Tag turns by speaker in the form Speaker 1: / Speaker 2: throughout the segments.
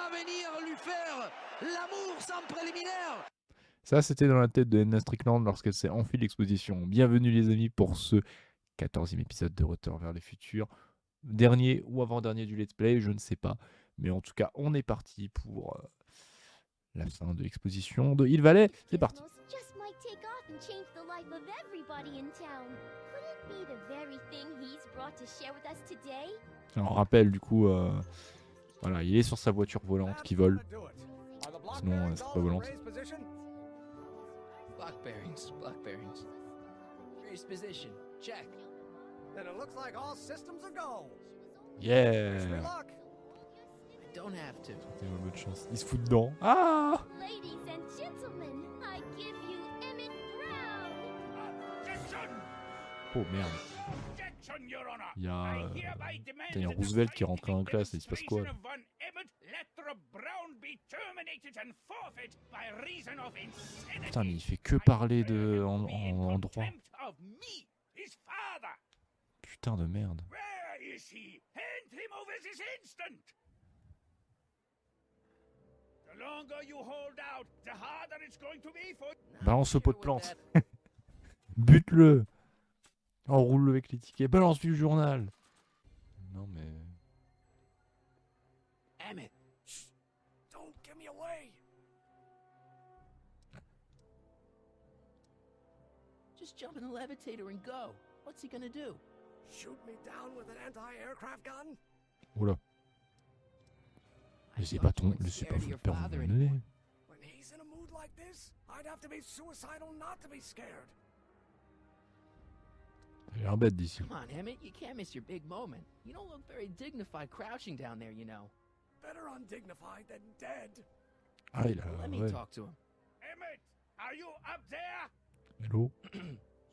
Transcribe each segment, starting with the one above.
Speaker 1: va venir lui faire l'amour sans préliminaire.
Speaker 2: Ça, c'était dans la tête de Anna Strickland lorsqu'elle s'est enfui de l'exposition. Bienvenue les amis pour ce 14e épisode de Retour vers le futur. Dernier ou avant-dernier du let's play, je ne sais pas. Mais en tout cas, on est parti pour la fin de l'exposition de Il Valait. C'est parti. Alors, on rappelle du coup, voilà, il est sur sa voiture volante qui vole. Sinon, elle serait pas volante.
Speaker 1: Block bearings. Raised position, check.
Speaker 3: Then it looks like all systems are go.
Speaker 2: Yeah.
Speaker 3: Wish me luck.
Speaker 1: I don't have to.
Speaker 2: Bonne chance. Il se fout dedans. Ah.
Speaker 4: Ladies and gentlemen, I give you Emmett Brown.
Speaker 2: Oh merde. Il y a Roosevelt qui rentre en classe et il se passe quoi là? Putain mais il fait que parler en droit. Putain de merde. Balance ce pot de plante. Bute-le. Enroule-le avec les tickets. Balance du journal. Non mais...
Speaker 3: Emmett, don't give me away.
Speaker 1: Just jump in the levitator and go. What's he gonna do?
Speaker 3: Shoot me down with an anti-aircraft gun?
Speaker 2: Oula. Laissez pas votre père vous mener.
Speaker 3: When he's in a mood like this, I'd have to be suicidal not to be scared.
Speaker 2: Il a l'air bête d'ici.
Speaker 1: Come on, Emmett, you can't miss your big moment. You don't look very dignified crouching down there, you know.
Speaker 3: Better undignified than dead.
Speaker 2: Ah, il a...
Speaker 1: Let me
Speaker 2: ouais.
Speaker 1: talk to him.
Speaker 5: Emmett, are you up there?
Speaker 2: Hello.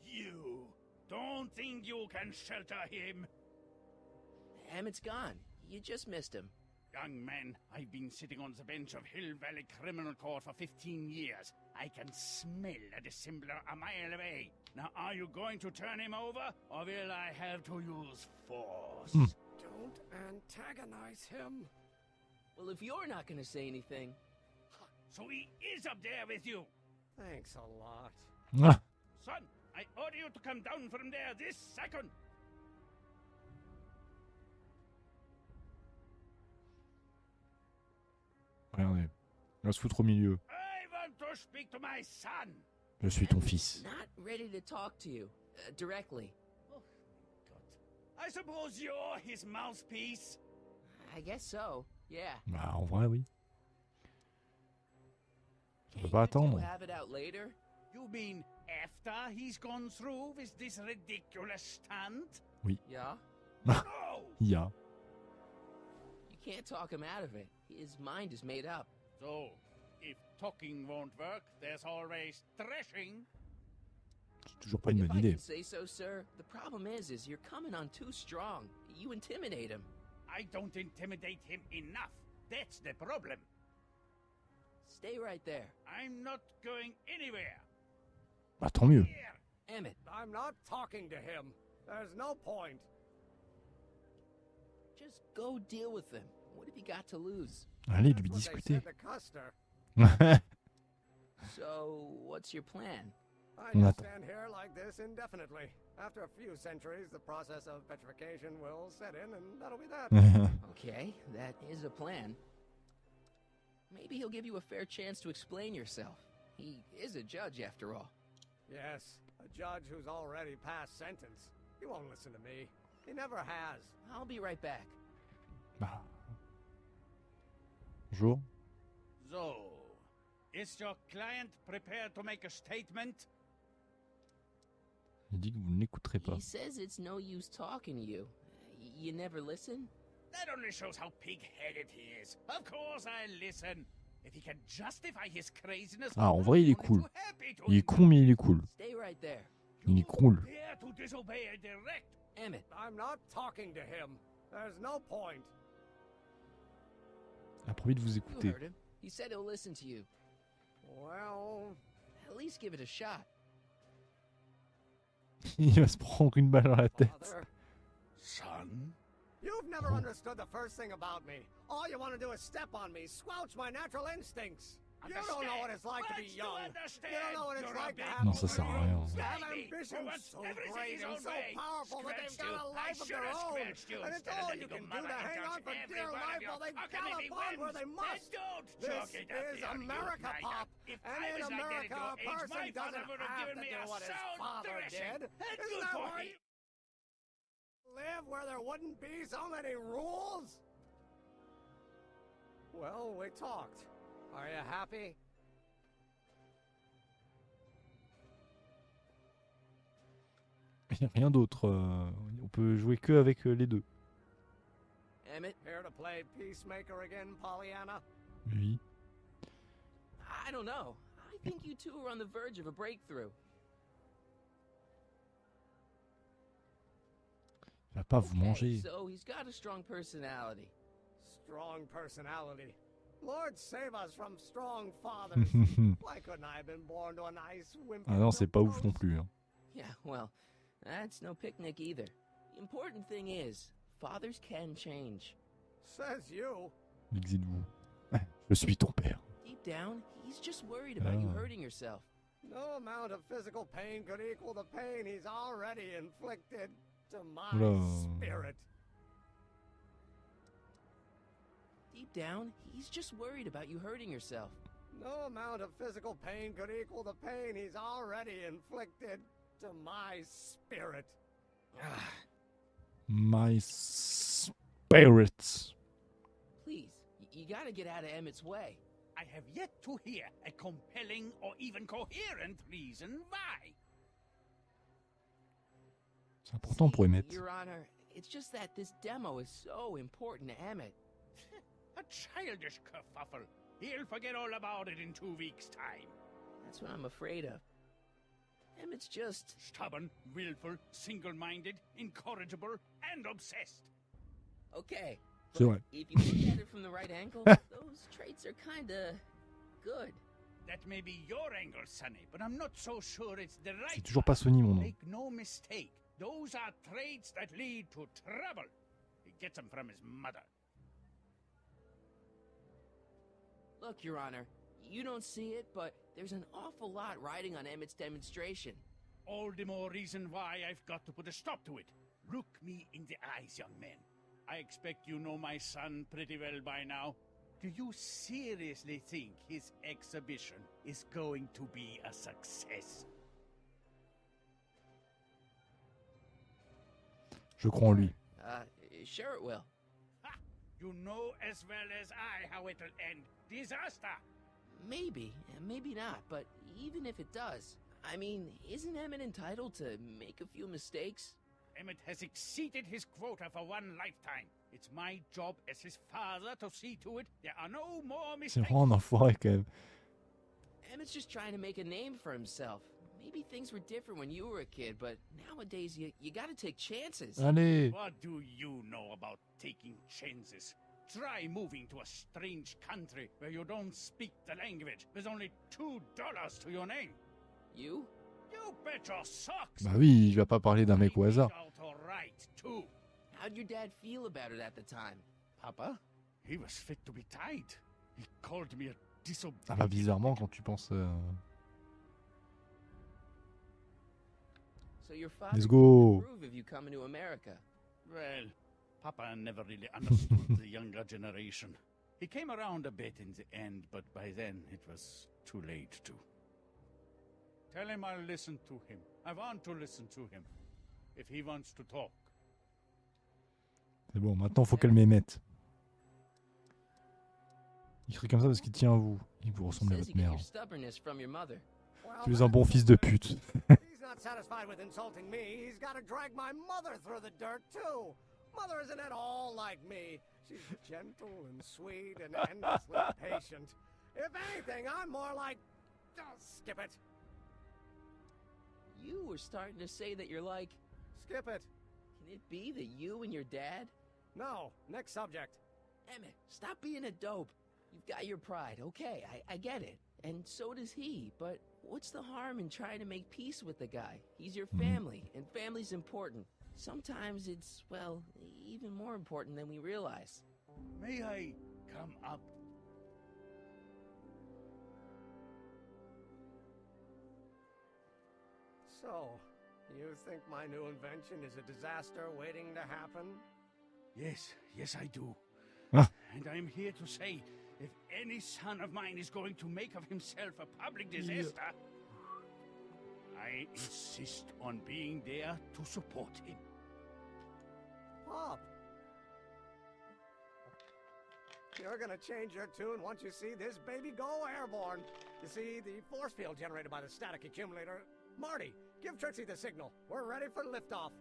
Speaker 5: You don't think you can shelter him?
Speaker 1: Emmett's gone. You just missed him.
Speaker 5: Young man, I've been sitting on the bench of Hill Valley Criminal Court for 15 years. I can smell a dissembler a mile away. Now, are you going to turn him over, or will I have to use force?
Speaker 3: Don't antagonize him.
Speaker 1: Well, if you're not gonna say anything...
Speaker 5: So he is up there with you.
Speaker 3: Thanks a lot.
Speaker 2: Ah.
Speaker 5: Son, I order you to come down from there this second.
Speaker 2: Regardez. Il va se foutre au milieu.
Speaker 5: I want to speak to my son.
Speaker 2: Je suis ton fils.
Speaker 1: Not ready to talk to you, directly.
Speaker 5: Oh, God. I suppose you're his mouthpiece.
Speaker 1: I guess so, yeah.
Speaker 2: Bah en vrai oui. On peut
Speaker 1: Can't
Speaker 2: pas
Speaker 1: you two
Speaker 2: attendre.
Speaker 1: have it out later?
Speaker 5: You mean after he's gone through with this ridiculous stunt?
Speaker 1: Yeah?
Speaker 5: No!
Speaker 2: Il y a.
Speaker 1: You can't talk him out of it. His mind is made up.
Speaker 5: So, if talking won't work, there's always thrashing.
Speaker 2: C'est toujours pas une
Speaker 1: If
Speaker 2: bonne
Speaker 1: I
Speaker 2: idée.
Speaker 1: can say so, sir, the problem is you're coming on too strong. You intimidate him.
Speaker 5: I don't intimidate him enough. That's the problem.
Speaker 1: Stay right there.
Speaker 5: I'm not going anywhere.
Speaker 2: Bah tant mieux.
Speaker 5: Here.
Speaker 1: Emmett,
Speaker 3: I'm not talking to him. There's no point.
Speaker 1: just go deal with him. What have you got to lose?
Speaker 2: Allez,
Speaker 3: That's
Speaker 2: lui
Speaker 3: what they
Speaker 2: discuter.
Speaker 3: said to Custer.
Speaker 1: So, what's your plan?
Speaker 3: I
Speaker 2: On
Speaker 3: just
Speaker 2: attend.
Speaker 3: stand here like this indefinitely. After a few centuries, the process of petrification will set in, and that'll be that.
Speaker 1: Okay, that is a plan. Maybe he'll give you a fair chance to explain yourself. He is a judge, after all.
Speaker 3: Yes, a judge who's already passed sentence. He won't listen to me. He never has.
Speaker 1: I'll be right back.
Speaker 2: Bah. Bonjour.
Speaker 5: So, is your client prepared to make a statement?
Speaker 2: Il dit que vous ne l'écouterez pas.
Speaker 1: He says it's no use talking to you. You never listen?
Speaker 5: That only shows how pig-headed he is. Of course I listen. If he can justify his craziness,
Speaker 2: Ah, en vrai, il est
Speaker 5: I'm
Speaker 2: cool.
Speaker 5: too happy to
Speaker 2: Il est con, mais il est cool.
Speaker 1: Stay right there.
Speaker 2: Il est cool.
Speaker 5: dare to disobey a direct.
Speaker 1: Emmett,
Speaker 3: I'm not talking to him. There's no point.
Speaker 2: Il a promis de vous
Speaker 1: you
Speaker 2: écouter.
Speaker 1: heard him. He said he'll listen to you.
Speaker 3: Well,
Speaker 1: At least give it a shot.
Speaker 2: Il va se prendre une balle dans la tête.
Speaker 3: Father,
Speaker 5: Son,
Speaker 3: You've never understood the first thing about me. All you want to do is step on me, squelch my natural instincts. You don't know what it's like to be young. You don't know what it's like to have
Speaker 2: Non, ça sert à rien.
Speaker 3: to have ambitions so great and so powerful that they've got a life of their own. And it's all you can do to hang on for dear life while they gallop on where they must. This is America, Pop. And in America, a person doesn't have to do what his father did. Isn't that why you live where there wouldn't be so many rules? Well, we talked. Are you happy?
Speaker 2: Il n'y a rien d'autre. On peut jouer que avec les deux.
Speaker 1: Emmett,
Speaker 3: Here to play peacemaker again, Pollyanna?
Speaker 2: Oui.
Speaker 1: I don't know. I think you two are on the verge of a breakthrough.
Speaker 2: Il va pas vous manger.
Speaker 1: So he's got a strong personality.
Speaker 3: Strong personality. Lord save us from strong fathers. Why couldn't I have been born to a nice wimpy
Speaker 2: Ah non, c'est pas ouf
Speaker 3: milquetoast?
Speaker 2: non plus. Hein.
Speaker 1: Yeah, well, that's no picnic either. The important thing is, fathers can change.
Speaker 3: Says you.
Speaker 2: Exit vous. Je suis ton père.
Speaker 1: Deep down, he's just worried about you hurting yourself.
Speaker 3: No amount of physical pain could equal the pain he's already inflicted to my
Speaker 2: Oula.
Speaker 3: spirit.
Speaker 1: Deep down, he's just worried about you hurting yourself.
Speaker 3: No amount of physical pain could equal the pain he's already inflicted to my spirit.
Speaker 2: My spirits.
Speaker 1: Please, you gotta get out of Emmett's way.
Speaker 5: I have yet to hear a compelling or even coherent reason why.
Speaker 2: C'est important pour Emmett.
Speaker 1: Your Honor, it's just that this demo is so important to Emmett.
Speaker 5: A childish kerfuffle. He'll forget all about it in 2 weeks' time.
Speaker 1: That's what I'm afraid of. Emmett's just...
Speaker 5: Stubborn, willful, single-minded, incorrigible, and obsessed.
Speaker 1: Okay.
Speaker 2: C'est
Speaker 1: but
Speaker 2: vrai.
Speaker 1: If you look at it from the right angle, those traits are kinda... good.
Speaker 5: That may be your angle, Sonny, but I'm not so sure it's the right
Speaker 2: C'est toujours pas Sony mon nom.
Speaker 5: Make no mistake. Those are traits that lead to trouble. He gets them from his mother.
Speaker 1: Look, Your Honor, you don't see it, but there's an awful lot riding on Emmett's demonstration.
Speaker 5: All the more reason why I've got to put a stop to it. Look me in the eyes, young man. I expect you know my son pretty well by now. Do you seriously think his exhibition is going to be a success?
Speaker 2: Je crois en lui.
Speaker 1: Sure it will.
Speaker 5: Ha! You know as well as I how it'll end. Disaster!
Speaker 1: Maybe, and maybe not, but even if it does, I mean, isn't Emmett entitled to make a few mistakes?
Speaker 5: Emmett has exceeded his quota for one lifetime. It's my job as his father to see to it there are no more
Speaker 2: C'est
Speaker 5: mistakes.
Speaker 2: vraiment un enfoiré quand même.
Speaker 1: Emmett's just trying to make a name for himself. Maybe things were different when you were a kid, but nowadays you gotta take chances.
Speaker 2: Allez.
Speaker 5: What do you know about taking chances? Try moving to a strange country where you don't speak the language with only $2 to your name.
Speaker 1: You?
Speaker 5: You bet your socks.
Speaker 2: Bah oui, il va pas parler d'un mec au hasard.
Speaker 5: Right, too.
Speaker 1: How'd your dad feel about it at the time?
Speaker 5: Papa, he was fit to be tied. He called me a disobedient.
Speaker 2: Ah bah bizarrement quand tu penses...
Speaker 1: So your father
Speaker 2: Let's go.
Speaker 1: didn't approve of you coming to America.
Speaker 5: Well, Papa never really understood the younger generation. He came around a bit in the end, but by then it was too late to. Tell him I'll listen to him. I want to listen to him. If he wants to talk.
Speaker 2: C'est bon, maintenant faut qu'elle m'émette. Il crie comme ça parce qu'il tient à vous. Il vous ressemble à
Speaker 1: Says
Speaker 2: votre
Speaker 1: you get
Speaker 2: mère.
Speaker 1: your stubbornness from your mother.
Speaker 2: Tu es un bon fils de pute.
Speaker 3: He's not satisfied with insulting me. He's got to drag my mother through the dirt, too. Mother isn't at all like me. She's gentle and sweet and endlessly patient. If anything, I'm more like... Oh, skip it.
Speaker 1: You were starting to say that you're like...
Speaker 3: Skip it.
Speaker 1: Can it be that you and your dad?
Speaker 3: No, next subject.
Speaker 1: Emmett, stop being a dope. You've got your pride, okay, I get it. And so does he, but what's the harm in trying to make peace with the guy? He's your family, and family's important. sometimes it's, well, even more important than we realize.
Speaker 5: May I come up?
Speaker 3: So, you think my new invention is a disaster waiting to happen?
Speaker 5: Yes, yes I do.
Speaker 2: Ah.
Speaker 5: And I'm here to say, if any son of mine is going to make of himself a public disaster, I insist on being there to support him.
Speaker 3: Pop! You're gonna change your tune once you see this baby go airborne. You see, the force field generated by the static accumulator... Marty, give Trixie the signal. We're ready for liftoff.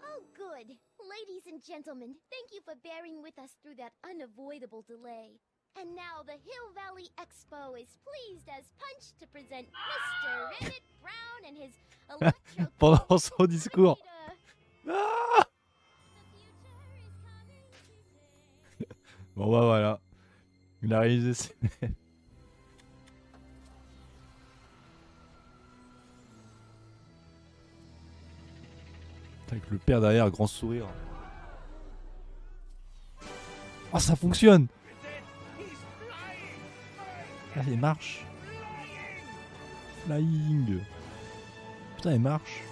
Speaker 4: Oh, good. Ladies and gentlemen, thank you for bearing with us through that unavoidable delay. And now the Hill Valley Expo is pleased as punch to present Mr. Emmett Brown and his electro...
Speaker 2: Pendant son discours. Ah bon bah voilà. Il a réalisé ses... Avec le père derrière, grand sourire. Oh, ça fonctionne! Ah, il marche! Flying! Putain, il marche!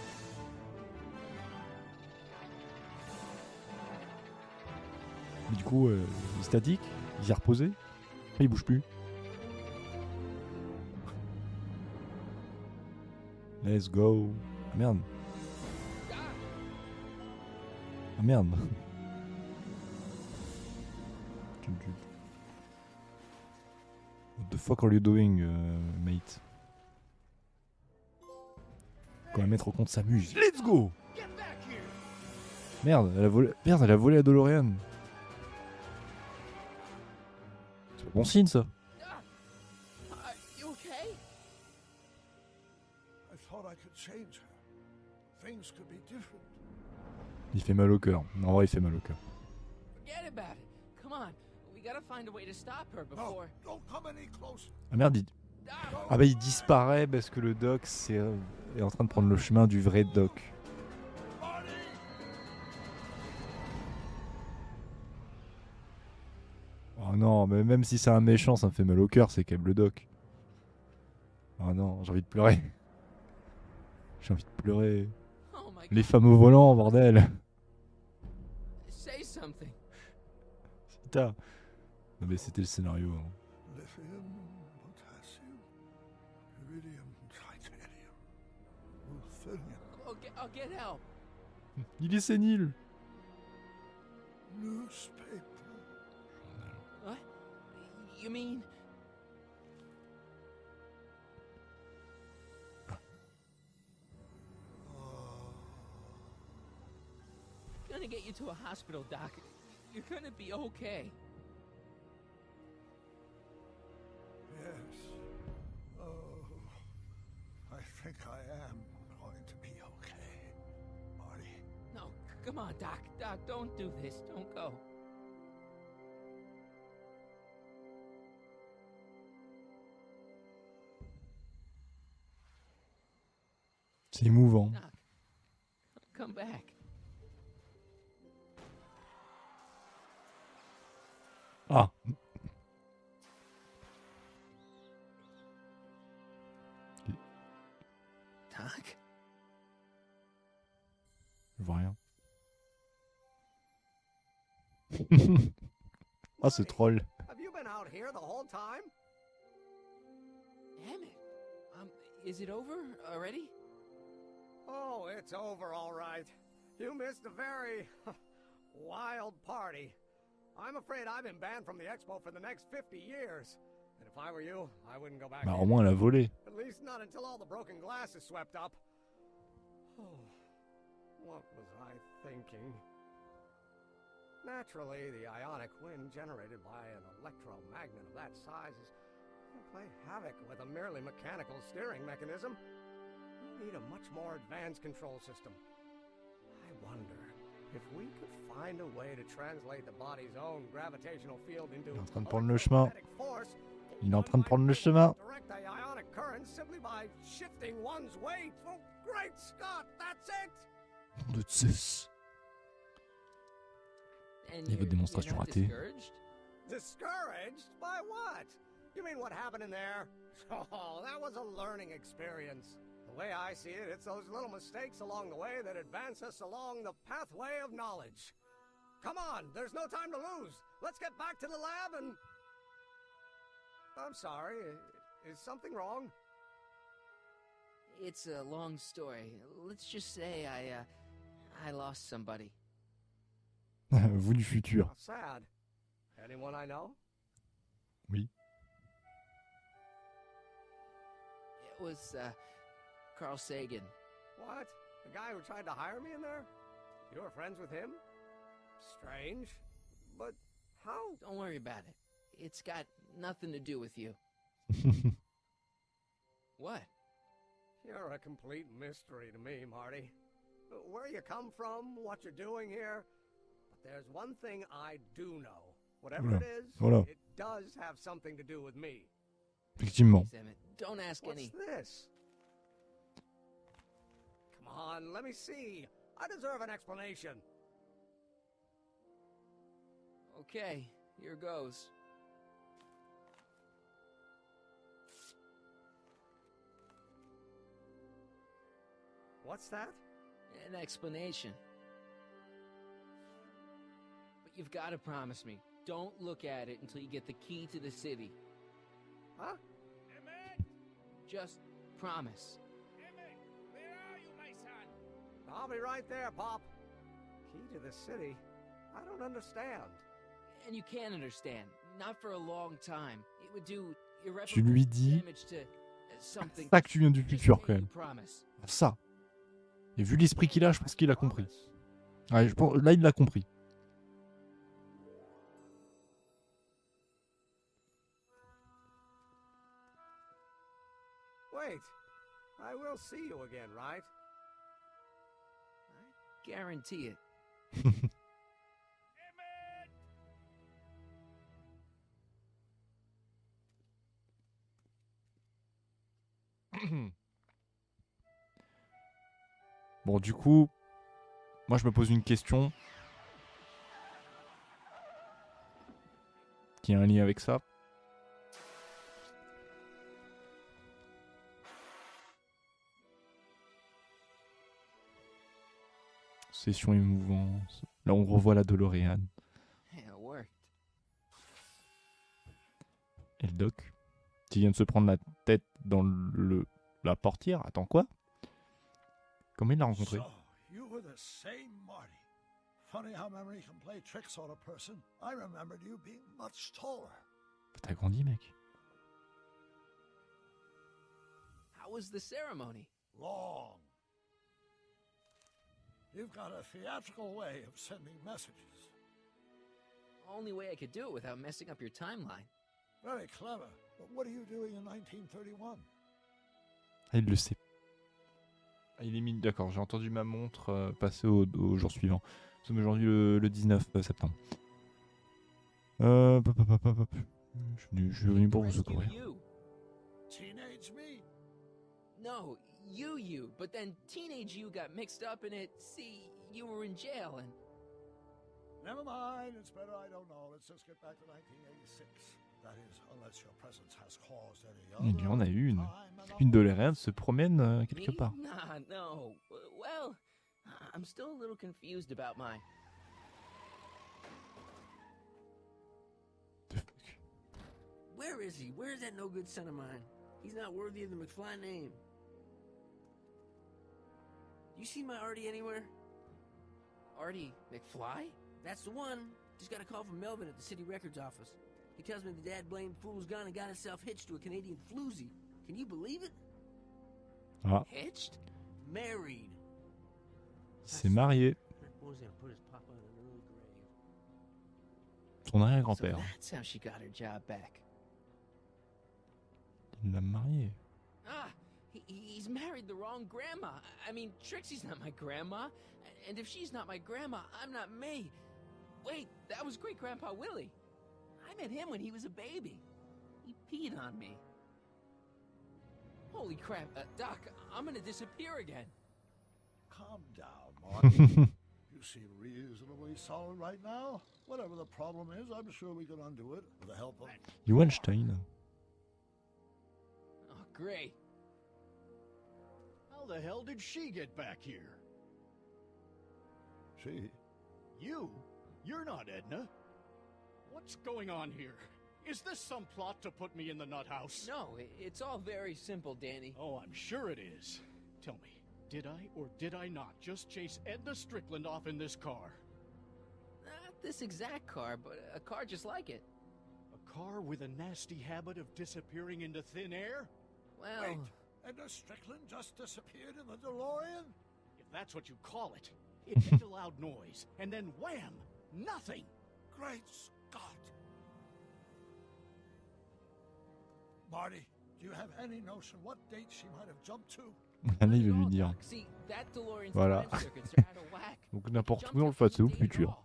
Speaker 2: Mais du coup, il est statique, il s'est reposé, après il bouge plus. Let's go! Ah, merde! Ah merde. What the fuck are you doing, mate? Quand le maître au compte s'amuse. Let's go! Merde, elle a volé. Merde, elle a volé la DeLorean. C'est pas bon signe ça.
Speaker 1: You okay?
Speaker 6: I thought I could change her. Things could be different.
Speaker 2: Il fait mal au cœur. En vrai, il fait mal au cœur.
Speaker 1: Forget about it. Come on. We gotta find a way to stop her
Speaker 6: No,
Speaker 1: before...
Speaker 6: don't come any closer.
Speaker 2: Ah merde, il... Ah bah il disparaît parce que le doc est en train de prendre le chemin du vrai doc. Oh non, mais même si c'est un méchant, ça me fait mal au cœur, c'est quand même le doc. Oh non, j'ai envie de pleurer. J'ai envie de pleurer.
Speaker 1: Oh my
Speaker 2: Les femmes au volant, bordel.
Speaker 1: Say something.
Speaker 2: Putain. Non mais c'était le scénario. Hein.
Speaker 6: Lithium, potassium, iridium, titanium, ruthenium,
Speaker 1: I'll get help.
Speaker 2: Il est sénile.
Speaker 6: newspaper.
Speaker 1: What? You mean... Gonna get you to a hospital, Doc. You're gonna be okay.
Speaker 6: Yes. Oh, I think I am going to be okay, Marty.
Speaker 1: No, come on, Doc. Doc, don't do this. Don't go.
Speaker 2: C'est émouvant.
Speaker 1: Doc, come back.
Speaker 2: Ah.
Speaker 1: Doc?
Speaker 2: Je vois rien. Ah, ce troll.
Speaker 3: Have you been out here the whole time?
Speaker 1: Damn it. Is it over already?
Speaker 3: Oh, it's over all right. You missed a very wild party. I'm afraid I've been banned from the expo for the next 50 years. And if I were you, I wouldn't go back
Speaker 2: Bah, au
Speaker 3: in.
Speaker 2: moins, elle a volé.
Speaker 3: At least not until all the broken glass is swept up. Oh, what was I thinking? Naturally, the ionic wind generated by an electromagnet of that size is going to play havoc with a merely mechanical steering mechanism. We need a much more advanced control system. I wonder if we could find a way to translate the body's own gravitational field into
Speaker 2: Il est en train de prendre le chemin.
Speaker 3: electromagnetic force
Speaker 2: Il est en train de prendre le chemin.
Speaker 3: Direct the ionic current simply by shifting one's weight. Oh, great Scott, that's it.
Speaker 2: De Zeus.
Speaker 1: And
Speaker 2: Il y a votre démonstration
Speaker 1: not
Speaker 2: ratée.
Speaker 1: discouraged?
Speaker 3: Discouraged? By what? You mean what happened in there? Oh, that was a learning experience. The way I see it, it's those little mistakes along the way that advance us along the pathway of knowledge. Come on, there's no time to lose. Let's get back to the lab and... I'm sorry, is something wrong?
Speaker 1: It's a long story. Let's just say I lost somebody.
Speaker 2: Vous du futur.
Speaker 3: How sad. Anyone I know?
Speaker 2: Oui.
Speaker 1: It was, Carl Sagan.
Speaker 3: What? The guy who tried to hire me in there? You were friends with him? Strange. But how?
Speaker 1: Don't worry about it. It's got nothing to do with you. What?
Speaker 3: You're a complete mystery to me, Marty. Where you come from, what you're doing here. But there's one thing I do know. Whatever it is, it does have something to do with me.
Speaker 2: Effectivement.
Speaker 1: Please, Emmett, don't ask
Speaker 3: What's
Speaker 1: any.
Speaker 3: this? Come on, let me see. I deserve an explanation.
Speaker 1: Okay, here goes.
Speaker 3: What's that?
Speaker 1: An explanation. But you've got to promise me. Don't look at it until you get the key to the city.
Speaker 3: Huh?
Speaker 5: Emmett!
Speaker 1: Just promise.
Speaker 5: Emmett! Where are you, my son?
Speaker 3: I'll be right there, Pop. Key to the city? I don't understand.
Speaker 1: And you can't understand. Not for a long time. It would do
Speaker 2: Tu lui
Speaker 1: irreparable
Speaker 2: dis
Speaker 1: damage to something.
Speaker 2: ça que tu viens du
Speaker 1: Just
Speaker 2: futur
Speaker 1: say
Speaker 2: quand
Speaker 1: you
Speaker 2: même.
Speaker 1: promise.
Speaker 2: Ça. Et vu l'esprit qu'il a, je pense qu'il a compris. Ouais, je pense, là, il l'a compris.
Speaker 3: Wait. I will see you again, right?
Speaker 1: I guarantee it.
Speaker 5: Emmett!
Speaker 2: Bon, du coup, moi, je me pose une question qui a un lien avec ça. Session émouvance. Là, on revoit la DeLorean.
Speaker 1: Hey, it worked.
Speaker 2: Et le doc, qui vient de se prendre la tête dans la portière. Attends, quoi? Comment il l'a rencontré?
Speaker 6: So, you were the same Marty. Funny how memory can play tricks on a person. I remembered you being much taller.
Speaker 2: T'as grandi, mec.
Speaker 1: How was the ceremony?
Speaker 6: Long. You've got a theatrical way of sending messages.
Speaker 1: Only way I could do it without messing up your timeline.
Speaker 6: Very clever. But what are you doing in 1931?
Speaker 2: Ah, il le sait. Ah, il est mis. D'accord, j'ai entendu ma montre passer au jour suivant. Nous sommes aujourd'hui le 19 septembre. Je suis venu pour vous
Speaker 1: Rescue
Speaker 2: secourir.
Speaker 1: you.
Speaker 6: Teenage me?
Speaker 1: No, you. But then teenage you got mixed up in it. See, you were in jail and...
Speaker 6: Never mind, it's better I don't know. Let's just get back to 1986. That is, unless your presence has caused any
Speaker 2: Il y en a eu une.
Speaker 6: time
Speaker 2: Une DeLorean se promène quelque
Speaker 1: Me?
Speaker 2: part.
Speaker 1: Nah, no. Well, I'm still a little confused about mine.
Speaker 7: Where is he? Where's that no good son of mine? He's not worthy of the McFly name. You see my Artie anywhere?
Speaker 1: Artie McFly?
Speaker 7: That's the one. Just got a call from Melvin at the city records office. He tells me the dad blamed fool's gone and got himself hitched to a Canadian floozy. Can you believe it?
Speaker 2: Ah,
Speaker 1: Hitched?
Speaker 7: Married.
Speaker 2: c'est marié.
Speaker 7: That boy's gonna put his papa in an early grave.
Speaker 2: Son
Speaker 1: So
Speaker 2: arrière-grand-père.
Speaker 1: that's how she got her job back.
Speaker 2: Il l'a marié.
Speaker 1: Ah, he's married the wrong grandma. I mean, Trixie's not my grandma. And if she's not my grandma, I'm not me. Wait, that was great-grandpa Willie. I met him when he was a baby. He peed on me. Holy crap, Doc, I'm gonna disappear again.
Speaker 6: Calm down, Marty. You seem reasonably solid right now. Whatever the problem is, I'm sure we can undo it with the help of...
Speaker 2: Neuenstein.
Speaker 1: Oh, great.
Speaker 8: How the hell did she get back here?
Speaker 6: She?
Speaker 8: You? You're not Edna. What's going on here? Is this some plot to put me in the nut house?
Speaker 1: No, it's all very simple, Danny.
Speaker 8: Oh, I'm sure it is. Tell me, did I or did I not just chase Edna Strickland off in this car?
Speaker 1: Not this exact car, but a car just like it.
Speaker 8: A car with a nasty habit of disappearing into thin air?
Speaker 1: Well...
Speaker 6: Wait, Edna Strickland just disappeared in the DeLorean?
Speaker 8: If that's what you call it. It made a loud noise, and then wham! Nothing!
Speaker 6: Great Scott! Marty, do you have any notion what date she might have jumped to?
Speaker 2: Allez, il va lui dire.
Speaker 1: See, that DeLorean's
Speaker 2: Voilà.
Speaker 1: time circuits are out of whack.
Speaker 2: Donc n'importe où, on le fasse au futur.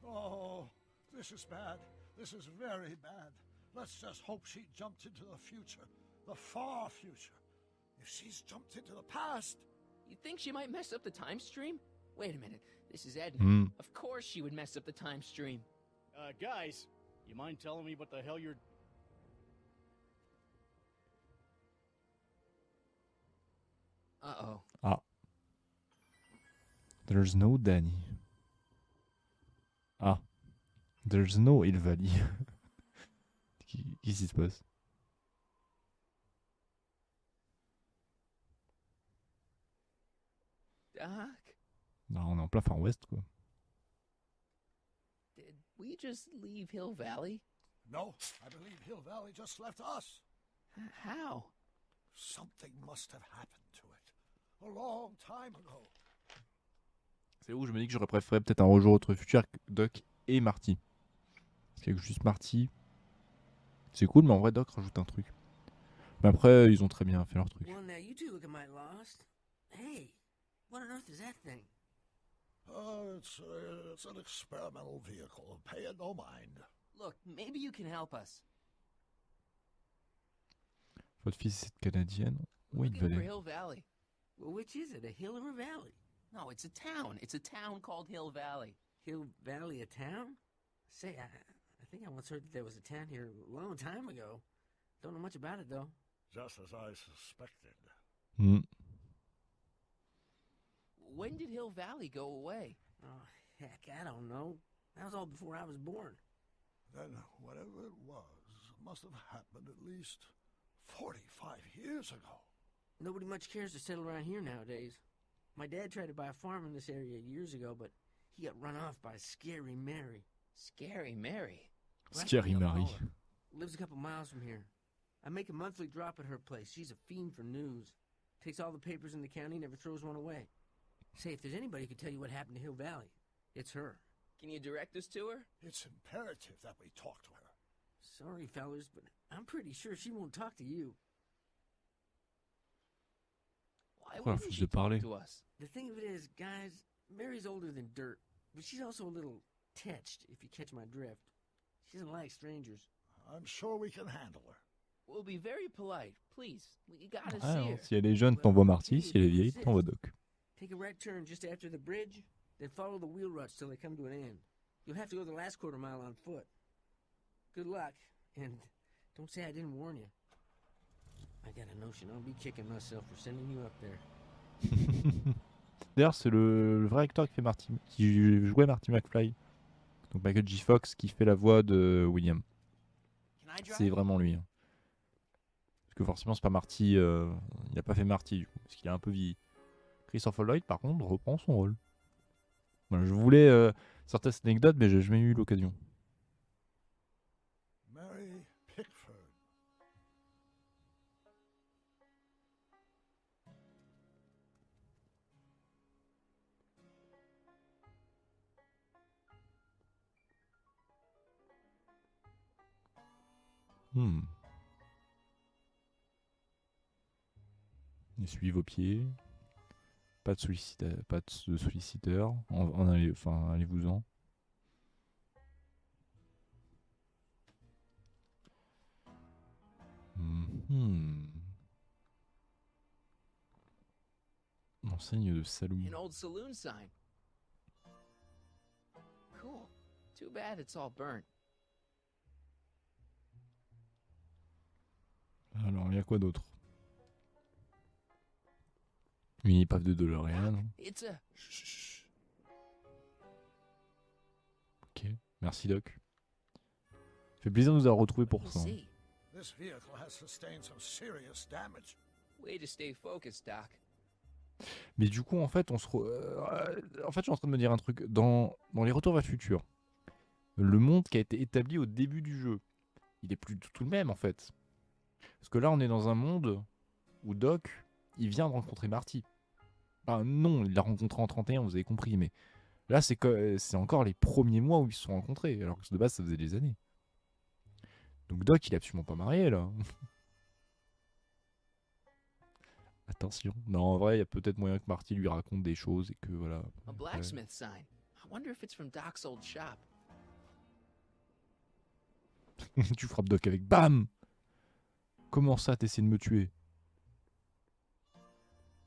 Speaker 6: Oh, this is bad. This is very bad. Let's just hope she jumped into the future. The far future. If she's jumped into the past...
Speaker 1: You think she might mess up the time stream? Wait a minute, this is Edna. Of course she would mess up the time stream.
Speaker 8: Guys, you mind telling me what the hell you're...
Speaker 1: Uh-oh.
Speaker 2: Ah. There's no Danny. Ah. There's no Ilvali. Qu'est-ce qui se passe?
Speaker 1: Doc,
Speaker 2: Non, on est en plein Far West, quoi.
Speaker 1: did we just leave Hill Valley?
Speaker 6: No, I believe Hill Valley just left us.
Speaker 1: How?
Speaker 6: Something must have happened to it. A long time ago.
Speaker 2: C'est où je me dis que j'aurais préféré peut-être un rejour au futur avec Doc et Marty. Parce qu'avec juste Marty, c'est cool, mais en vrai, Doc rajoute un truc. Mais après, ils ont très bien fait leur truc.
Speaker 7: Well, now you two look at my lost. Hey, what on earth is that thing?
Speaker 6: It's an experimental vehicle. Pay it no mind.
Speaker 1: Look, maybe you can help us.
Speaker 2: Votre fils est canadienne. Oui, il
Speaker 1: Looking for
Speaker 2: valait.
Speaker 1: Hill Valley.
Speaker 7: Well, which is it, a hill or a valley?
Speaker 1: No, it's a town. It's a town called Hill Valley.
Speaker 7: Hill Valley, a town? Say, I think I once heard that there was a town here a long time ago. Don't know much about it, though.
Speaker 6: Just as I suspected.
Speaker 1: When did Hill Valley go away?
Speaker 7: Oh, heck, I don't know. That was all before I was born.
Speaker 6: Then whatever it was must have happened at least 45 years ago.
Speaker 7: Nobody much cares to settle around here nowadays. My dad tried to buy a farm in this area years ago, but he got run off by Scary Mary.
Speaker 1: Scary Mary.
Speaker 2: Scary Mary.
Speaker 7: Lives a couple miles from here. I make a monthly drop at her place. She's a fiend for news. Takes all the papers in the county, never throws one away. Say, if there's anybody who could tell you what happened to Hill Valley, it's her.
Speaker 1: Can you direct us to her?
Speaker 6: It's imperative that we talk to her.
Speaker 7: Sorry, fellers, but I'm pretty sure she won't talk to you.
Speaker 1: Why
Speaker 2: Pourquoi elle
Speaker 1: wouldn't
Speaker 2: refuse
Speaker 1: she
Speaker 2: de
Speaker 1: talk
Speaker 2: parler?
Speaker 1: to us?
Speaker 7: The thing of it is, guys, Mary's older than dirt, but she's also a little tetched, if you catch my drift. She doesn't like strangers.
Speaker 6: I'm sure we can handle her.
Speaker 1: We'll be very polite, please. We gotta
Speaker 2: Ah,
Speaker 1: see
Speaker 2: alors,
Speaker 1: her.
Speaker 2: si elle est jeune, t'envoies Marty. Si elle est vieille, t'envoies Doc.
Speaker 7: Take a right turn just after the bridge, then follow the wheel ruts till they come to an end. You'll have to go the last quarter mile on foot. Good luck, and don't say I didn't warn you. I got a notion I'll be kicking myself for sending you up there.
Speaker 2: D'ailleurs, c'est le vrai acteur qui fait Marty, qui jouait Marty McFly. Donc Michael J. Fox qui fait la voix de William.
Speaker 1: Can I drive?
Speaker 2: C'est vraiment lui. Hein. Parce que forcément, c'est pas Marty. Il n'a pas fait Marty du coup, parce qu'il a un peu vieilli. Christopher Lloyd, par contre, reprend son rôle. Voilà, je voulais certaines anecdotes, mais j'ai jamais eu l'occasion.
Speaker 6: Mary Pickford.
Speaker 2: Essuyez vos pieds. Pas de solliciteur. Allez-vous-en. Enseigne de saloon.
Speaker 1: An old saloon sign. Cool. Too bad it's all burnt.
Speaker 2: Alors, il y a quoi d'autre? Une épave de DeLorean.
Speaker 1: It's a...
Speaker 2: Ok, merci Doc. Ça fait plaisir de nous avoir retrouvés pour
Speaker 1: Let's
Speaker 2: ça.
Speaker 1: see.
Speaker 6: This vehicle has sustained some serious damage.
Speaker 1: Way to stay focused, Doc.
Speaker 2: Mais du coup, en fait, en fait, je suis en train de me dire un truc. Dans les Retours vers le futur, le monde qui a été établi au début du jeu, il est plus du tout le même, en fait. Parce que là, on est dans un monde où Doc, il vient de rencontrer Marty. Enfin, non, il l'a rencontré en 31, vous avez compris, mais là, c'est encore les premiers mois où ils se sont rencontrés, alors que de base, ça faisait des années. Donc Doc, il est absolument pas marié, là. Attention. Non, en vrai, il y a peut-être moyen que Marty lui raconte des choses et que, voilà.
Speaker 1: A blacksmith sign. I wonder if it's from Doc's old shop.
Speaker 2: Tu frappes Doc avec BAM! Comment ça, t'essaies de me tuer?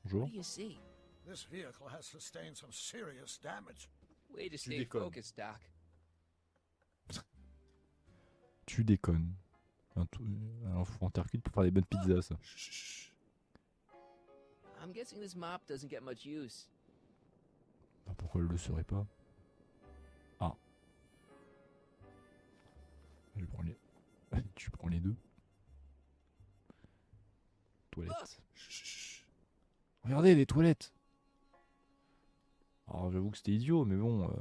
Speaker 2: Bonjour.
Speaker 1: What do you see?
Speaker 6: This vehicle has sustained some serious damage.
Speaker 1: Way to stay
Speaker 2: déconnes.
Speaker 1: focused, Doc.
Speaker 2: Tu déconnes. Un fou en terre-cuite pour faire des bonnes pizzas, ça.
Speaker 1: I'm guessing this mop doesn't get much use.
Speaker 2: Bah, pourquoi elle le serait pas? Ah. Je prends les... Tu prends les deux. Toilettes. Regardez les toilettes. Alors j'avoue que c'était idiot, mais bon,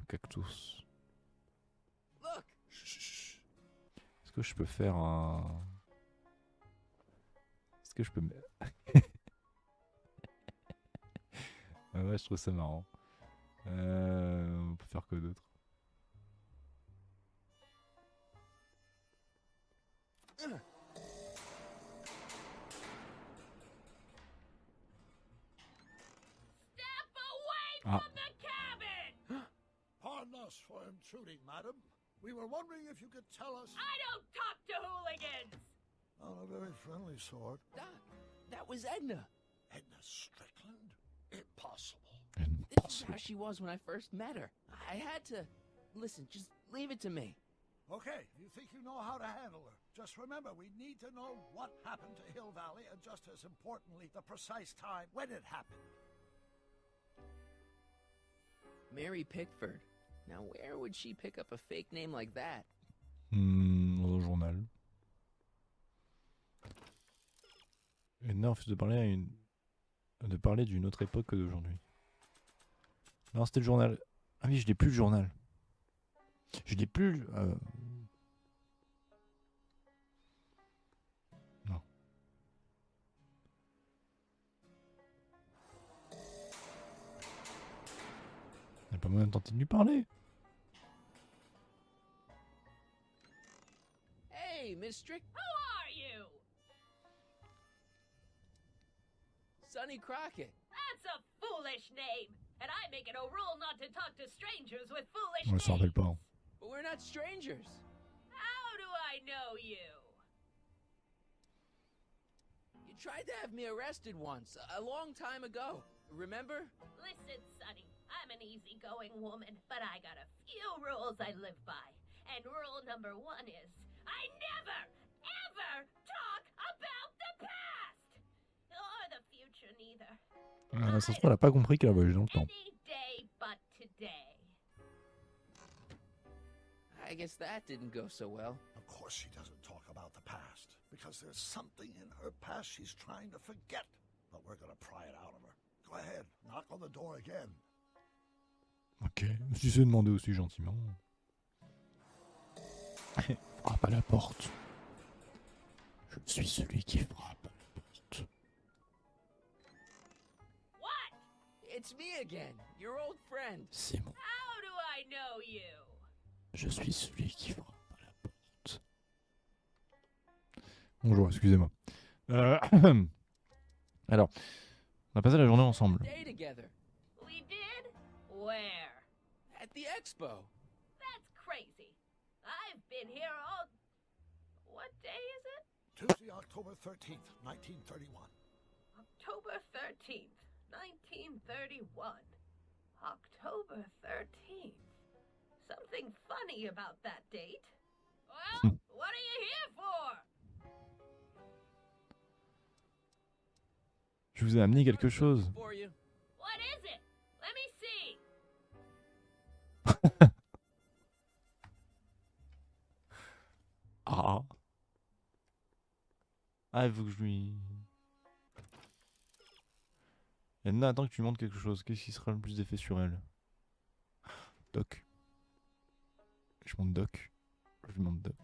Speaker 2: cactus.
Speaker 1: Look.
Speaker 2: Est-ce que je peux faire un... Est-ce que je peux... Ah ouais, je trouve ça marrant. On peut faire quoi d'autre? Ah.
Speaker 6: Pardon us for intruding, madam. We were wondering if you could tell us...
Speaker 9: I don't talk to hooligans!
Speaker 6: On a very friendly sort.
Speaker 1: Doc, that was Edna.
Speaker 6: Edna Strickland? Impossible.
Speaker 1: This is how she was when I first met her. I had to... Listen, just leave it to me.
Speaker 6: Okay, you think you know how to handle her. Just remember, we need to know what happened to Hill Valley, and just as importantly, the precise time when it happened.
Speaker 1: Mary Pickford. Now, where would she pick up a fake name like that?
Speaker 2: Dans un journal. Edna refuse de parler d'une autre époque que d'aujourd'hui. Non, c'était le journal. Ah oui, je l'ai plus le journal. Je l'ai plus. Non. Il n'y a pas moyen de tenter de lui parler.
Speaker 1: Hey, Miss Strick...
Speaker 9: Who are you?
Speaker 1: Sonny Crockett.
Speaker 9: That's a foolish name, and I make it a rule not to talk to strangers with foolish
Speaker 2: On ne s'en rappelle
Speaker 9: names.
Speaker 2: pas. Hein.
Speaker 1: But we're not strangers.
Speaker 9: How do I know you?
Speaker 1: You tried to have me arrested once, a long time ago. Remember?
Speaker 9: Listen, Sonny, I'm an easygoing woman, but I got a few rules I live by. And rule number 1 is, I never, ever talk about the past! Or the future, neither.
Speaker 2: Ça se trouve, elle a pas compris qu'elle a voyagé dans le temps.
Speaker 9: Any day but today.
Speaker 1: I guess that didn't go so well.
Speaker 6: Of course she doesn't talk about the past, because there's something in her past she's trying to forget. But we're gonna pry it out of her. Go ahead, knock on the door again.
Speaker 2: Ok, si c'est demandé aussi gentiment. Frappe à la porte. Je suis celui qui frappe à la porte.
Speaker 9: What?
Speaker 1: It's me again, your old friend.
Speaker 2: C'est bon.
Speaker 9: How do I know you?
Speaker 2: Je suis celui qui frappe à la porte. Bonjour, excusez-moi. Alors, on a passé la journée ensemble.
Speaker 1: Day together
Speaker 9: We did? Where?
Speaker 1: at the expo.
Speaker 9: That's crazy. I've been here all... What day is it?
Speaker 6: Tuesday, October 13th, 1931.
Speaker 9: October 13th, 1931. October 13th. Something funny about that date. Well, what are you here for?
Speaker 2: Je vous ai amené quelque chose.
Speaker 9: What is it? Let me see.
Speaker 2: Ah. Ah, il faut que je lui... Edna attends que tu lui montres quelque chose. Qu'est-ce qui sera le plus d'effet sur elle? Doc. Je montre Doc. Je lui montre Doc.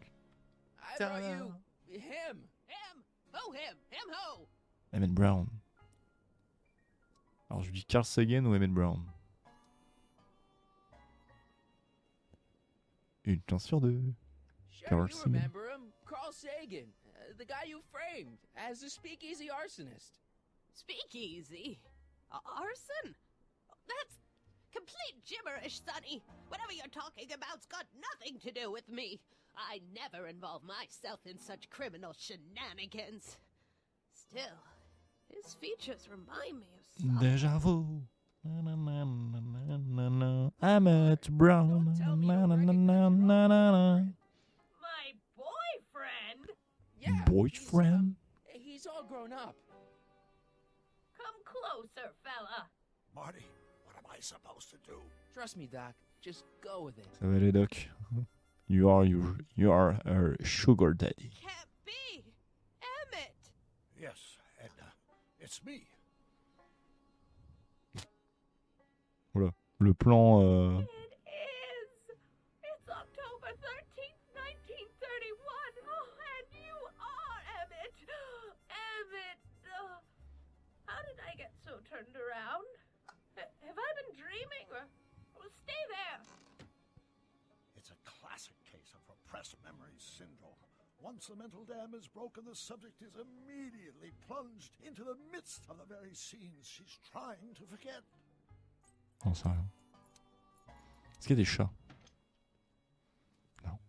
Speaker 1: I brought you him. Him. Who him? Him who?
Speaker 2: Emmett Brown. Alors je lui dis Carl Sagan ou Emmett Brown? Une chance sur deux.
Speaker 1: Sure,
Speaker 2: Carl
Speaker 1: you
Speaker 2: Sagan.
Speaker 1: remember him. Carl Sagan. The guy you framed as a speakeasy arsonist.
Speaker 9: Speakeasy? Arson? That's complete gibberish, Sonny. Whatever you're talking about's got nothing to do with me. I never involve myself in such criminal shenanigans. Still, his features remind me of something.
Speaker 2: Déjà vu. Na, na, na, na, na, na, na. Emmett Brown.
Speaker 1: Don't tell me
Speaker 2: Na,
Speaker 1: you
Speaker 2: na, na,
Speaker 1: recognize
Speaker 2: na,
Speaker 1: your
Speaker 2: na, na, na.
Speaker 9: My boyfriend?
Speaker 1: Yeah.
Speaker 2: Boyfriend?
Speaker 1: He's all grown up.
Speaker 9: Come closer, fella.
Speaker 6: Marty, what am I supposed to do?
Speaker 1: Trust me, Doc. Just go with it.
Speaker 2: Ça va aller, Doc. You are her sugar daddy.
Speaker 9: Can't be. Emmett.
Speaker 6: Yes, Edna. It's me.
Speaker 2: Voilà. Le plan...
Speaker 9: It is. It's October 13th, 1931. Oh, and you are Emmett. Emmett. How did I get so turned around? Have I been dreaming or stay there?
Speaker 6: It's a classic case of repressed memory syndrome. Once the mental dam is broken, the subject is immediately plunged into the midst of the very scenes she's trying to forget.
Speaker 2: Non, ça rien. Est-ce qu'il y a des chats? Non.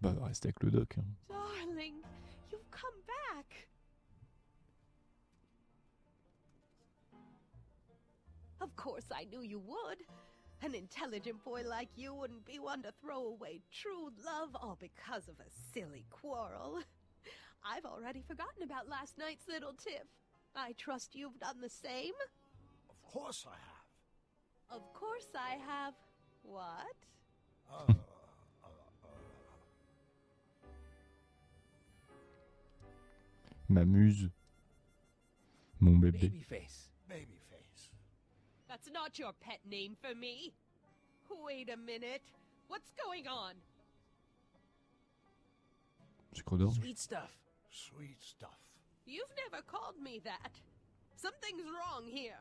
Speaker 2: Bah, va rester avec le doc. Hein.
Speaker 9: Darling, you've come back. Of course I knew you would. An intelligent boy like you wouldn't be one to throw away true love all because of a silly quarrel. I've already forgotten about last night's little tiff. I trust you've done the same?
Speaker 6: Of course I have.
Speaker 9: Of course I have. What?
Speaker 2: M'amuse. Mon bébé.
Speaker 1: Babyface.
Speaker 6: Babyface.
Speaker 9: That's not your pet name for me. Wait a minute. What's going on?
Speaker 2: Sucre d'orge.
Speaker 1: Sweet stuff.
Speaker 6: Sweet stuff.
Speaker 9: You've never called me that. Something's wrong here.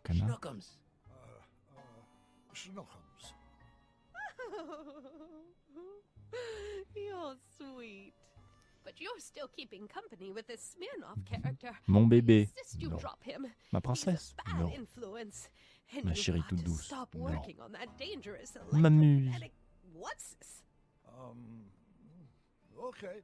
Speaker 2: Canard.
Speaker 1: Schnookums.
Speaker 6: Schnookums.
Speaker 9: You're sweet. But you're still keeping company with this Smirnoff character.
Speaker 2: Mon bébé.
Speaker 9: I insist you
Speaker 2: Non.
Speaker 9: drop him.
Speaker 2: Ma princesse.
Speaker 9: He's a bad
Speaker 2: Non.
Speaker 9: influence. And
Speaker 2: Ma
Speaker 9: you've
Speaker 2: chérie
Speaker 9: got
Speaker 2: toute
Speaker 9: to
Speaker 2: douce.
Speaker 9: stop
Speaker 2: Non.
Speaker 9: working on that dangerous
Speaker 2: M'amuse.
Speaker 9: electromagnetic... What's this?
Speaker 6: Okay.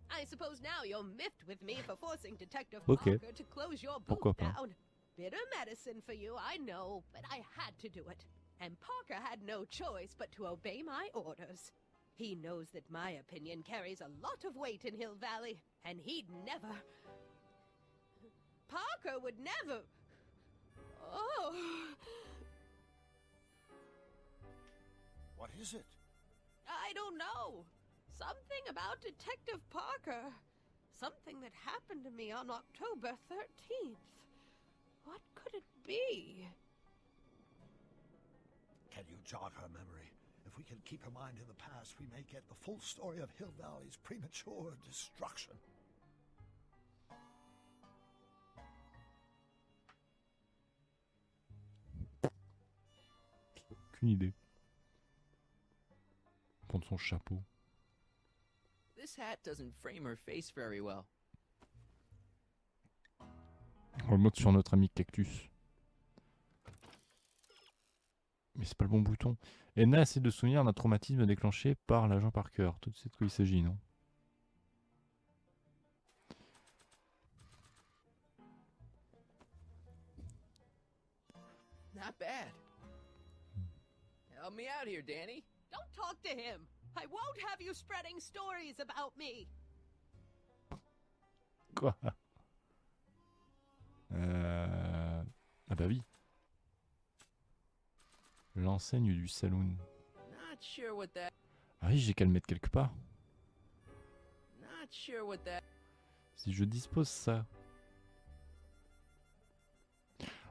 Speaker 9: I suppose now you're miffed with me for forcing Detective
Speaker 2: Okay.
Speaker 9: Parker to close your
Speaker 2: Pourquoi
Speaker 9: boot
Speaker 2: pas.
Speaker 9: down. Bitter medicine for you, I know, but I had to do it. And Parker had no choice but to obey my orders. He knows that my opinion carries a lot of weight in Hill Valley, and he'd never... Parker would never... Oh...
Speaker 6: What is it?
Speaker 9: I don't know. Something about Detective Parker. Something that happened to me on October 13th. What could it be?
Speaker 6: Can you jog her memory? If we can keep her mind in the past, we may get the full story of Hill Valley's premature destruction.
Speaker 2: Aucune idée. Prendre son chapeau.
Speaker 1: This hat doesn't frame her face very well.
Speaker 2: On remonte sur notre ami Cactus. Mais c'est pas le bon bouton. Edna essaie de se souvenir d'un traumatisme déclenché par l'agent Parker. Tu sais de quoi il s'agit, non?
Speaker 1: Not bad. Help me out here, Danny.
Speaker 10: Don't talk to him. I won't have you spreading stories about me.
Speaker 2: Quoi? Ah bah oui. L'enseigne du saloon.
Speaker 1: Not sure what that.
Speaker 2: Ah oui, j'ai qu'à le mettre quelque part.
Speaker 1: Not sure what that.
Speaker 2: Si je dispose ça.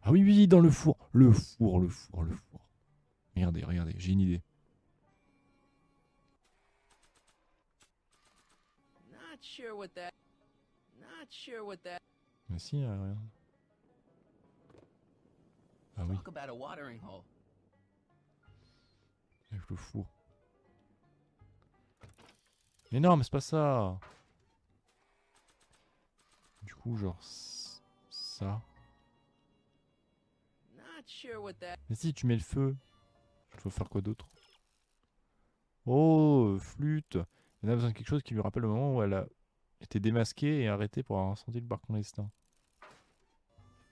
Speaker 2: Ah oui, oui, dans le four. Le four. Regardez, j'ai une idée.
Speaker 1: Not sure what that. Not sure what that.
Speaker 2: Mais si, regarde. Ah oui,
Speaker 1: Talk about a watering hole.
Speaker 2: avec le four. Mais non, mais c'est pas ça. Du coup, genre ça.
Speaker 1: Not sure what that.
Speaker 2: Mais si, tu mets le feu. Il faut faire quoi d'autre? Oh, flûte. Elle a besoin de quelque chose qui lui rappelle le moment où elle a été démasquée et arrêtée pour avoir senti le bar clandestin.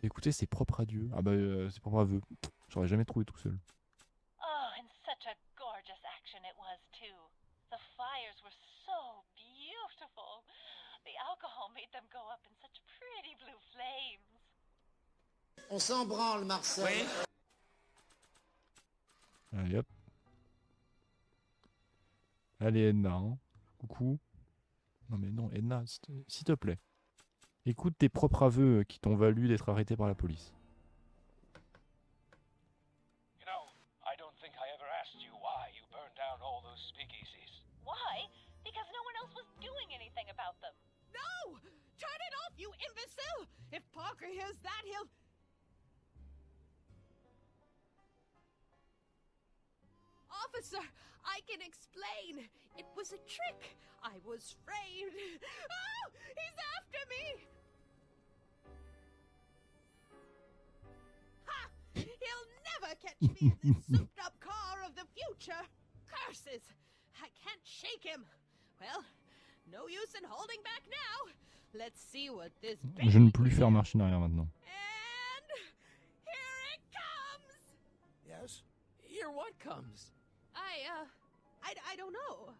Speaker 2: Écoutez ses propres adieux. Ah bah, ses propres aveux. J'aurais jamais trouvé tout seul.
Speaker 11: Oh, and such a gorgeous action it was, too. The fires were so beautiful. The alcohol made them go up in such pretty blue flames.
Speaker 12: On s'en branle, Marcel.
Speaker 2: Allez hop. Allez Edna, hein. Coucou. Non mais non, Edna, s'il te plaît. Écoute tes propres aveux qui t'ont valu d'être arrêté par la police.
Speaker 13: You know, I don't think I ever asked you why you burned down all those speakeasies.
Speaker 11: Why? Because no one else was doing anything about them.
Speaker 10: No! Turn it off, you imbecile! If Parker hears that, he'll... Officer, I can explain. It was a trick. I was framed. Oh, he's after me! Ha! He'll never catch me in this souped-up car of the future. Curses! I can't shake him. Well, no use in holding back now. Let's see what this
Speaker 2: Je ne peux plus faire marche en arrière maintenant.
Speaker 10: And here it comes.
Speaker 6: Yes?
Speaker 1: Here what comes?
Speaker 10: I don't know.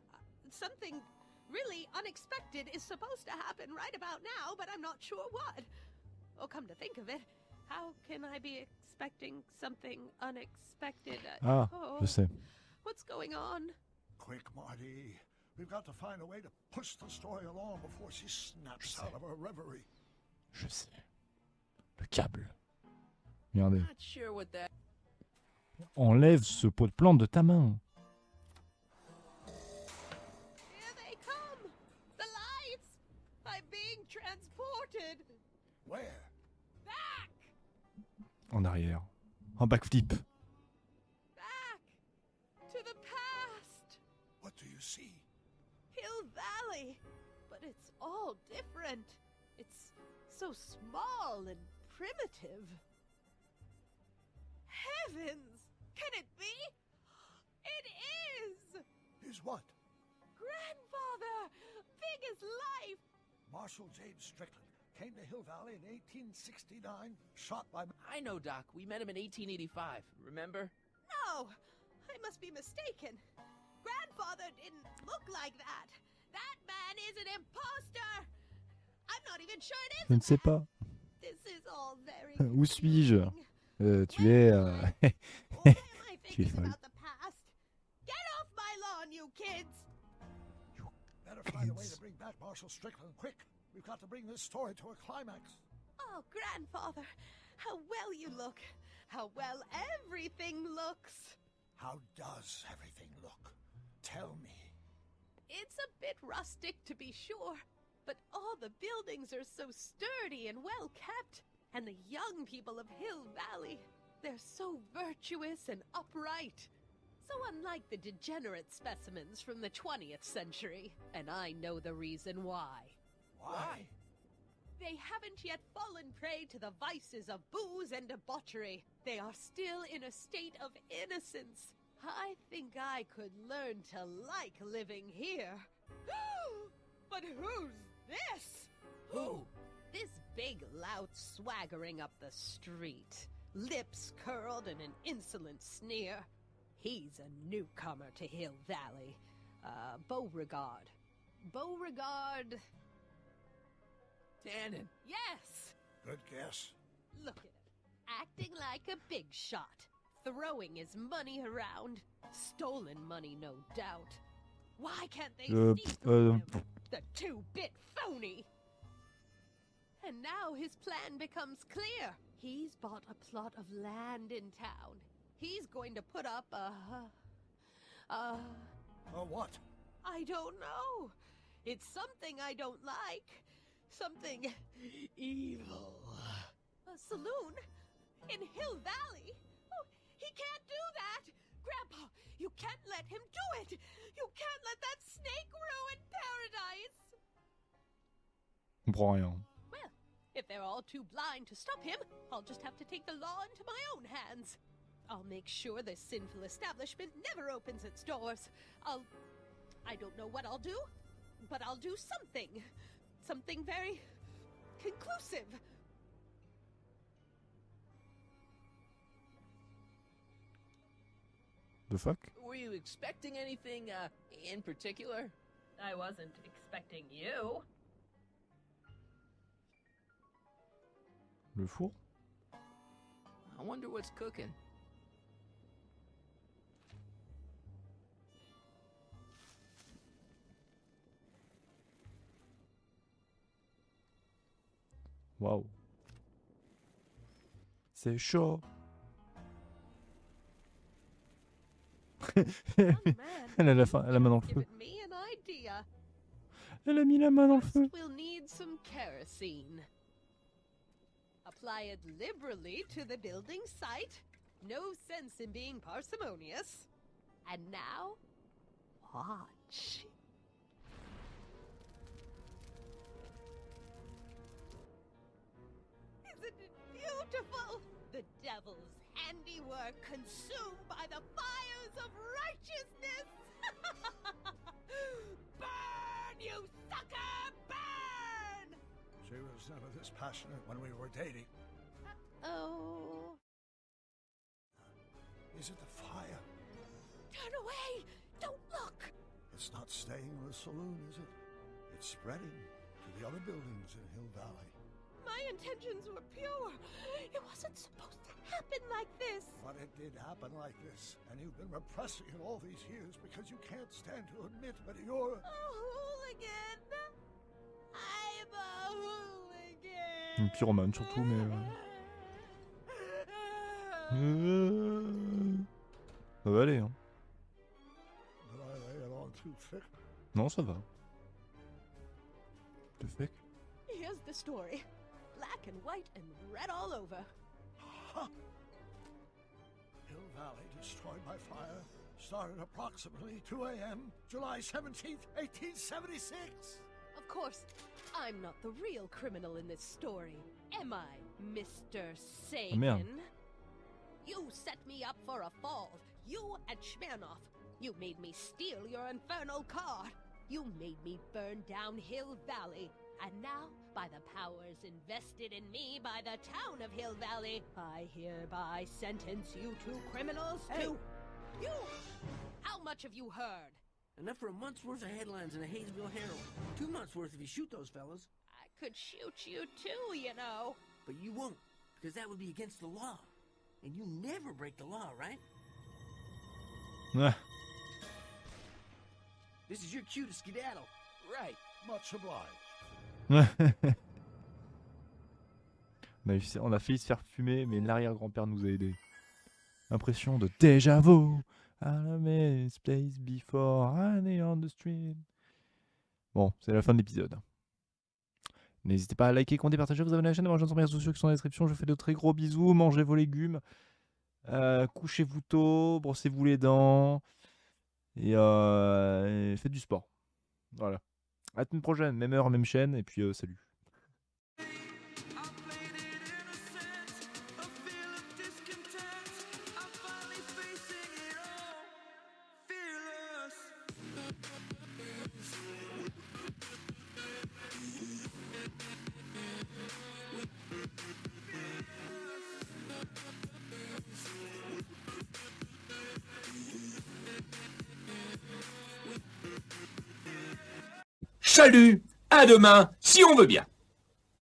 Speaker 10: Something really unexpected is supposed to happen right about now, but I'm not sure what. Oh, come to think of it, how can I be expecting something unexpected?
Speaker 2: Ah, je sais.
Speaker 10: What's going on?
Speaker 6: Quick, Marty. We've got to find a way to push the story along before she snaps out of her reverie.
Speaker 2: Je sais. Le câble. Regardez.
Speaker 1: Not sure what that.
Speaker 2: Enlève ce pot de plante de ta main.
Speaker 10: Here they come! The lights! I'm being transported!
Speaker 6: Where?
Speaker 10: Back!
Speaker 2: En arrière. En backflip.
Speaker 10: Back! To the past!
Speaker 6: What do you see?
Speaker 10: Hill Valley! But it's all different. It's so small and primitive. Heavens! Can it be? It is!
Speaker 6: Is what?
Speaker 10: Grandfather! Big as life!
Speaker 6: Marshal James Strickland came to Hill Valley in 1869, shot by...
Speaker 1: I know, Doc. We met him in 1885. Remember?
Speaker 10: No! I must be mistaken. Grandfather didn't look like that. That man is an imposter! I'm not even sure it is
Speaker 2: Je
Speaker 10: a
Speaker 2: ne sais
Speaker 10: man.
Speaker 2: pas.
Speaker 10: This is all very
Speaker 2: Où suis-je?
Speaker 10: confusing.
Speaker 2: Tu es...
Speaker 10: What am I
Speaker 2: Tu es
Speaker 10: thinking
Speaker 2: folle.
Speaker 10: about the past? Get off my lawn, you kids!
Speaker 6: Better find a way to bring back Marshal Strickland quick. We've got to bring this story to a climax.
Speaker 10: Oh, Grandfather, how well you look. How well everything looks.
Speaker 6: How does everything look? Tell me.
Speaker 10: It's a bit rustic, to be sure, but all the buildings are so sturdy and well kept. And the young people of Hill Valley, they're so virtuous and upright. So unlike the degenerate specimens from the 20th century. And I know the reason why.
Speaker 6: Why?
Speaker 10: They have haven't yet fallen prey to the vices of booze and debauchery. They are still in a state of innocence. I think I could learn to like living here. But who's this?
Speaker 1: Who?
Speaker 10: This big lout swaggering up the street, lips curled in an insolent sneer. He's a newcomer to Hill Valley. Beauregard. Beauregard...
Speaker 1: Tannen.
Speaker 10: Yes!
Speaker 6: Good guess.
Speaker 10: Look at him, acting like a big shot, throwing his money around. Stolen money, no doubt. Why can't they see through him? The two-bit phony! And now his plan becomes clear. He's bought a plot of land in town. He's going to put up a
Speaker 6: what?
Speaker 10: I don't know. It's something I don't like. Something evil. A saloon? In Hill Valley? Oh, he can't do that! Grandpa, you can't let him do it! You can't let that snake ruin paradise!
Speaker 2: Comprends rien.
Speaker 10: Well, if they're all too blind to stop him, I'll just have to take the law into my own hands. I'll make sure this sinful establishment never opens its doors. I don't know what I'll do, but I'll do something. Something very conclusive.
Speaker 2: The fuck?
Speaker 1: Were you expecting anything, in particular?
Speaker 9: I wasn't expecting you.
Speaker 2: Le four?
Speaker 1: I wonder what's cooking.
Speaker 2: Waouh. C'est chaud. Elle a la main dans le feu. Elle a mis la main dans le feu.
Speaker 10: We'll need some kerosene. Apply it liberally to the building site. No sense in being parsimonious. And now, watch. Isn't it beautiful? The devil's handiwork consumed by the fires of righteousness. Burn, you sucker, burn!
Speaker 6: She was never this passionate when we were dating.
Speaker 10: Oh.
Speaker 6: Is it the fire?
Speaker 10: Turn away! Don't look!
Speaker 6: It's not staying in the saloon, is it? It's spreading to the other buildings in Hill Valley.
Speaker 10: My intentions were pure. It wasn't supposed to happen like this.
Speaker 6: But it did happen like this, and you've been repressing it all these years because you can't stand to admit that you're
Speaker 10: a hooligan. I'm a hooligan.
Speaker 2: Une pyromane surtout, mais... Ça va aller, hein.
Speaker 6: Did I lay it on too thick?
Speaker 2: Non, ça va. Too thick?
Speaker 10: Here's the story. Black and white and red all over.
Speaker 6: Huh. Hill Valley destroyed by fire started approximately 2 a.m. July 17th, 1876.
Speaker 10: Of course, I'm not the real criminal in this story. Am I, Mr. Sagan? You set me up for a fall. You and Smirnoff. You made me steal your infernal car. You made me burn down Hill Valley. And now, by the powers invested in me by the town of Hill Valley, I hereby sentence you two criminals to... You! How much have you heard?
Speaker 7: Enough for a month's worth of headlines in a Hayesville Herald. 2 months worth if you shoot those fellas.
Speaker 10: I could shoot you too, you know.
Speaker 7: But you won't, because that would be against the law. And you never break the law, right? This is your cue to skedaddle.
Speaker 1: Right.
Speaker 6: Much obliged.
Speaker 2: On a failli se faire fumer, mais l'arrière-grand-père nous a aidés. Impression de déjà vu. This place before, honey on the street. Bon, c'est la fin de l'épisode. N'hésitez pas à liker, commenter, partager, vous abonner à la chaîne, à rejoindre les réseaux sociaux qui sont dans la description. Je vous fais de très gros bisous. Mangez vos légumes. Couchez-vous tôt. Brossez-vous les dents. Et faites du sport. Voilà. À la semaine prochaine, même heure, même chaîne. Et puis, salut.
Speaker 14: Chalut, à demain, si on veut bien.